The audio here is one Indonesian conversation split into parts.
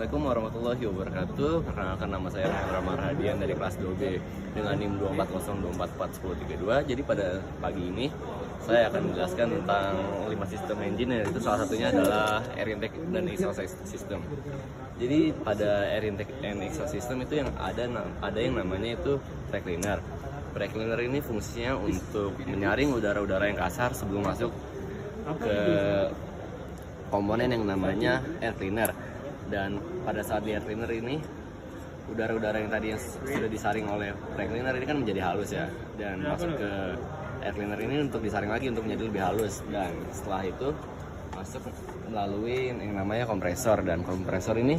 Assalamualaikum warahmatullahi wabarakatuh. Perkenalkan, nama saya Rahman Radian dari kelas 2B dengan NIM 240244132. Jadi pada pagi ini saya akan menjelaskan tentang 5 sistem engine, yaitu salah satunya adalah air intake dan exhaust system. Jadi pada air intake and exhaust system itu yang ada yang namanya itu brake cleaner. Brake cleaner ini fungsinya untuk menyaring udara-udara yang kasar sebelum masuk ke komponen yang namanya air cleaner. Dan pada saat di air cleaner ini, udara-udara yang tadi yang sudah disaring oleh brake cleaner ini kan menjadi halus ya, dan masuk ke air cleaner ini untuk disaring lagi untuk menjadi lebih halus. Dan setelah itu masuk melalui yang namanya kompresor, dan kompresor ini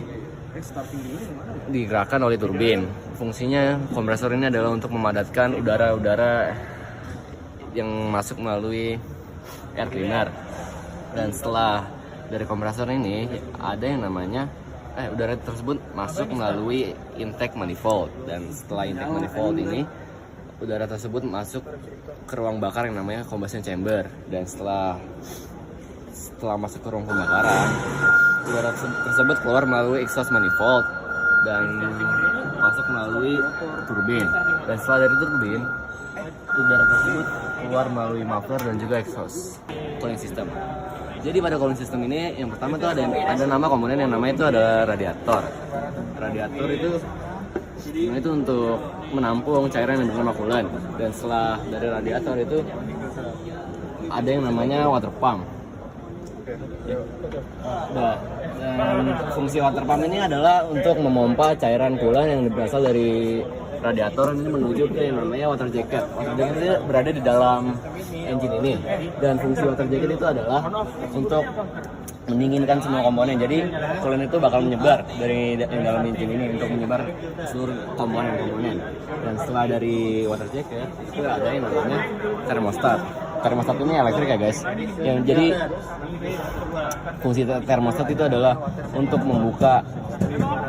digerakkan oleh turbin. Fungsinya kompresor ini adalah untuk memadatkan udara-udara yang masuk melalui air cleaner. Dan setelah dari kompresor ini ada yang namanya udara tersebut masuk melalui intake manifold, dan setelah intake manifold ini udara tersebut masuk ke ruang bakar yang namanya combustion chamber. Dan setelah masuk ke ruang pembakaran, udara tersebut keluar melalui exhaust manifold dan masuk melalui turbin. Dan setelah dari turbin, udara tersebut keluar melalui muffler dan juga exhaust cooling system. Jadi pada cooling system ini yang pertama itu ada nama komponen yang namanya itu adalah radiator. Radiator itu untuk menampung cairan yang bernama coolant. Dan setelah dari radiator itu ada yang namanya water pump. Nah, dan fungsi water pump ini adalah untuk memompa cairan coolant yang berasal dari radiator ini menuju ke yang namanya water jacket. Water jacket ini berada di dalam engine ini, dan fungsi water jacket itu adalah untuk mendinginkan semua komponen. Jadi coolant itu bakal menyebar dari dalam engine ini untuk menyebar ke seluruh komponen. Dan setelah dari water jacket itu ada yang namanya thermostat. Thermostat ini elektrik ya guys. Jadi fungsi thermostat itu adalah untuk membuka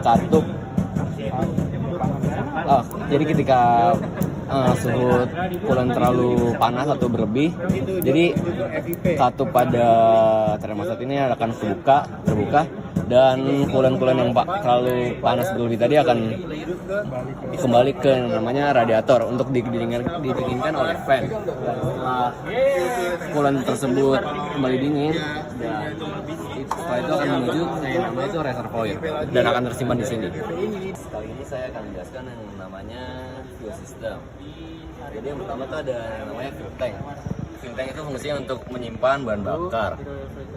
katup. Jadi ketika suhu coolant terlalu panas atau berlebih, jadi katup pada thermostat ini akan terbuka, dan coolant yang terlalu panas berlebih tadi akan kembali ke namanya radiator untuk didinginkan oleh fan. Dan setelah coolant tersebut kembali dingin, dan setelah itu akan menuju ke yang namanya itu reservoir dan akan tersimpan di sini. Kali ini saya akan menjelaskan yang namanya fuel system. Jadi yang pertama itu ada yang namanya fuel tank. Fuel tank itu fungsinya untuk menyimpan bahan bakar.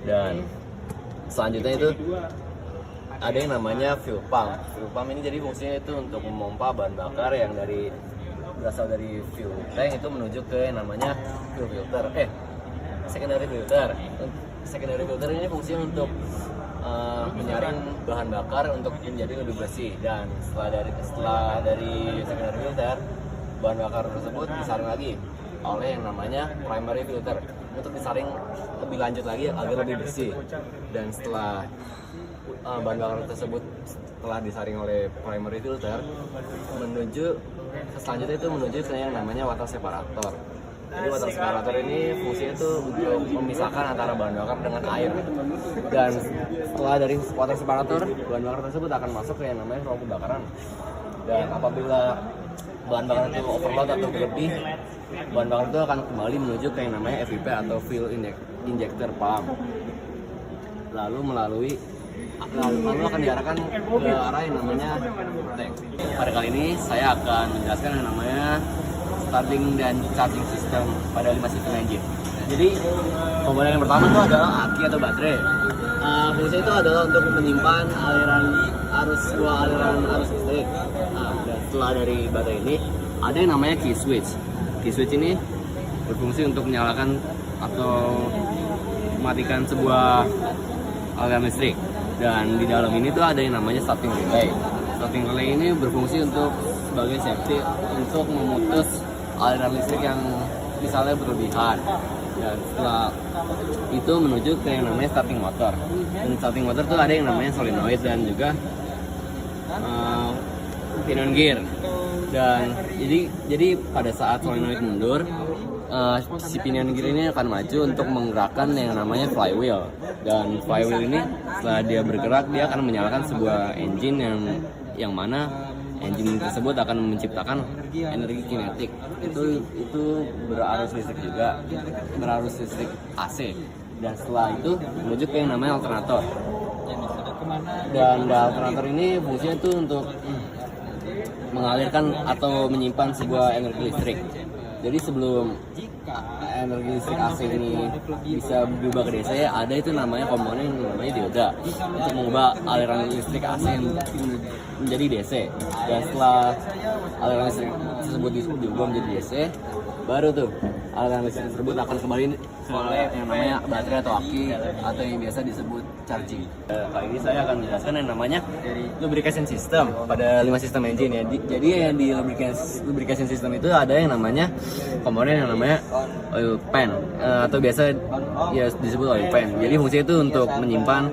Dan selanjutnya itu ada yang namanya fuel pump. Fuel pump ini jadi fungsinya itu untuk memompa bahan bakar yang berasal dari fuel tank itu menuju ke yang namanya fuel filter. Secondary filter. Secondary filter ini fungsinya untuk menyaring bahan bakar untuk menjadi lebih bersih. Dan setelah dari secondary filter, bahan bakar tersebut disaring lagi oleh yang namanya primary filter untuk disaring lebih lanjut lagi agar lebih bersih. Dan setelah bahan bakar tersebut telah disaring oleh primary filter, selanjutnya itu menuju ke yang namanya water separator. Jadi water separator ini fungsinya itu untuk memisahkan antara bahan bakar dengan air. Dan setelah dari water separator, bahan bakar tersebut akan masuk ke yang namanya ruang pembakaran. Dan apabila bahan bakar itu overload atau berlebih, bahan bakar itu akan kembali menuju ke yang namanya FIP atau fuel injector pump. Lalu akan diarahkan ke arah yang namanya tank. Pada kali ini saya akan menjelaskan yang namanya starting dan charging system pada 5 sistem engine. Jadi komponen yang pertama itu adalah aki atau baterai. Fungsinya itu adalah untuk menyimpan aliran arus listrik. Dan setelah dari baterai ini ada yang namanya key switch. Key switch ini berfungsi untuk menyalakan atau mematikan sebuah aliran listrik. Dan di dalam ini tuh ada yang namanya starting relay. Starting relay ini berfungsi sebagai safety untuk memutus aliran listrik yang misalnya berlebihan. Dan setelah itu menuju ke yang namanya starting motor. Dan starting motor tuh ada yang namanya solenoid dan juga pinion gear. Dan jadi pada saat solenoid mundur, si pinion gear ini akan maju untuk menggerakkan yang namanya flywheel. Dan flywheel ini setelah dia bergerak, dia akan menyalakan sebuah engine yang mana engine tersebut akan menciptakan energi kinetik. Itu berarus listrik juga, berarus listrik AC. Dan setelah itu menuju ke yang namanya alternator. Dan alternator ini fungsinya itu untuk mengalirkan atau menyimpan sebuah energi listrik. Jadi sebelum energi listrik AC ini bisa berubah ke DC, ada itu namanya komponen yang namanya dioda untuk mengubah aliran listrik AC menjadi DC. Dan setelah aliran listrik tersebut diubah menjadi DC, baru tuh aliran listrik tersebut akan kembali ke yang namanya baterai atau aki atau yang biasa disebut charging. Kali ini saya akan menjelaskan yang namanya lubrication system pada 5 sistem engine ya. Jadi di lubrication system itu ada yang namanya komponen yang namanya oil pan atau biasa ya disebut oil pan. Jadi fungsinya itu untuk menyimpan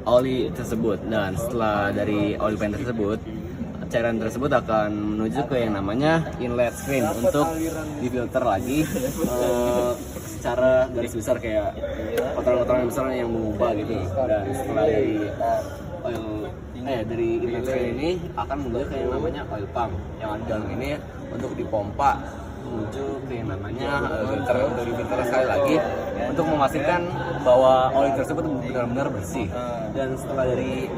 oli tersebut, dan setelah dari oil pan tersebut, cairan tersebut akan menuju ke yang namanya inlet stream untuk difilter lagi secara garis besar kayak kotoran-kotoran besar yang mengubah gitu. Dan setelah dari inlet stream ini akan menuju ke yang namanya oil pump yang ada dalam ini untuk dipompa menuju ke yang namanya filter, untuk difilter sekali lagi untuk memastikan bahwa oli tersebut benar-benar bersih. Dan setelah dari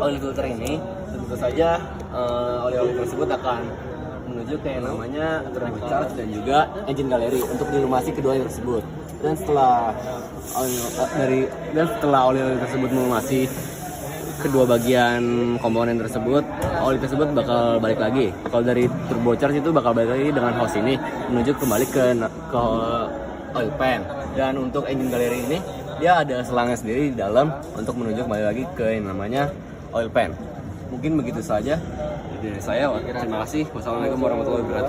oil filter ini, tentu saja oli-oli tersebut akan menuju ke yang namanya turbocharge dan juga engine gallery untuk dilumasi kedua oli tersebut. Dan setelah oli-oli tersebut melumasi kedua bagian komponen tersebut, oli tersebut bakal balik lagi. Kalau dari turbocharge itu bakal balik lagi dengan hose ini menuju kembali ke oil pan. Dan untuk engine gallery ini, dia ada selangnya sendiri di dalam untuk menuju kembali lagi ke yang namanya oil pan. Mungkin begitu saja dari saya. Terima kasih. Wassalamualaikum warahmatullahi wabarakatuh.